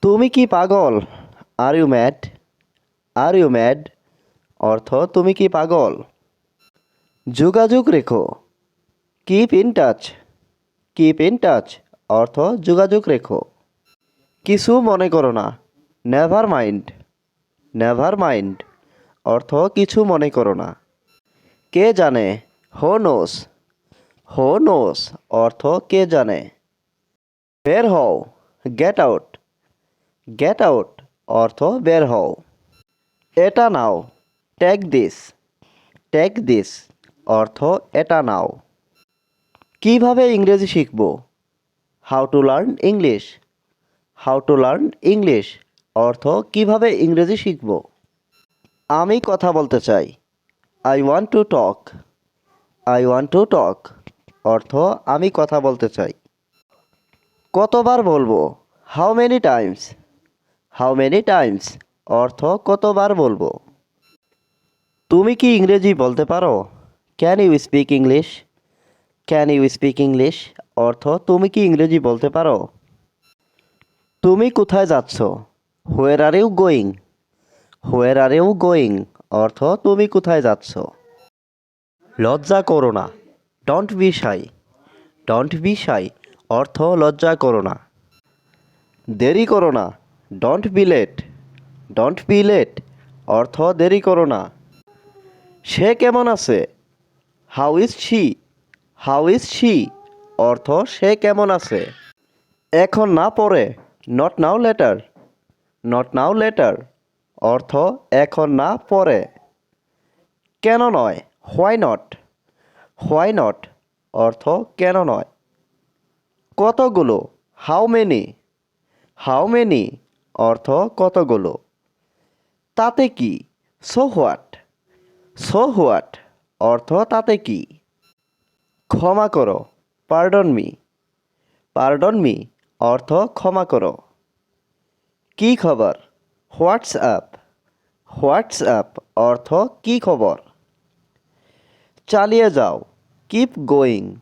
তুমি কি পাগল? Are you mad? Are you mad? অর্থ তুমি কি পাগল? যোগাযোগ রেখো। Keep in touch. Keep in touch অর্থ যোগাযোগ রেখো। কিছু মনে করো না। Never mind. নেভার মাইন্ড অর্থ কিছু মনে করো না। কে জানে? হো নোস। হো নোস অর্থ কে জানে। বের হও। Get out. গেট আউট অর্থ বের হও। এটা নাও। Take this. টেক দিস অর্থ এটা নাও। কিভাবে ইংরেজি শিখব? How to learn English. How to learn English অর্থ কিভাবে ইংরেজি শিখব। আমি কথা বলতে চাই। I want to talk. I want to talk অর্থ আমি কথা বলতে চাই। কতবার বলবো? How many times. How many times অর্থ কতবার বলবো। তুমি কি ইংরেজি বলতে পারো? Can you speak English? Can you speak English অর্থ তুমি কি ইংরেজি বলতে পারো। তুমি কোথায় যাচ্ছ? Where are you going? Where are you going অর্থ তুমি কোথায় যাচ্ছ। লজ্জা করো না। Don't be shy. Don't be shy অর্থ লজ্জা করো না। দেরি করো না। Don't be late. Don't be late অর্থ দেরি করো না। সে কেমন আছে? How is she? How is she অর্থ সে কেমন আছে। এখন না পরে। Not now later. Not now later অর্থ এখন না পরে। কেন নয়? Why not. হোয়াই নট অর্থ কেন নয়। কতগুলো? How many? হাউ মেনি অর্থ কতগুলো। তাতে কি? So what? সো হোয়াট অর্থ তাতে কি। ক্ষমা করো। Pardon me. পার্ডন মি অর্থ ক্ষমা করো। কি খবর? What's up. হোয়াটস আপ অর্থ কি খবর। চালিয়ে যাও। Keep going.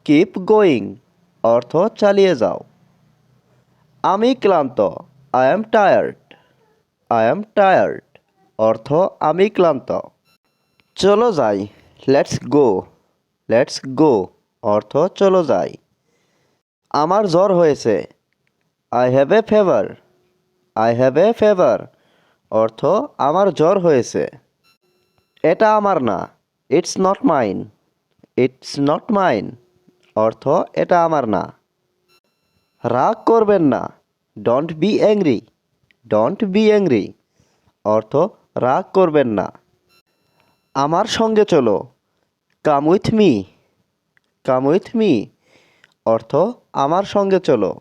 কিপ গোয়িং অর্থ চালিয়ে যাও। আমি ক্লান্ত। I am tired. I am tired অর্থ আমি ক্লান্ত। চলো যাই। Let's go. লেটস গো অর্থ চলো যাই। আমার জ্বর হয়েছে। I have a fever. I have a fever অর্থ আমার জ্বর হয়েছে। এটা আমার না। It's not mine. It's not mine অর্থ এটা আমার না। রাগ করবেন না। Don't be angry. Don't be angry অর্থ রাগ করবেন না। আমার সঙ্গে চলো। Come with me. Come with me অর্থ আমার সঙ্গে চলো।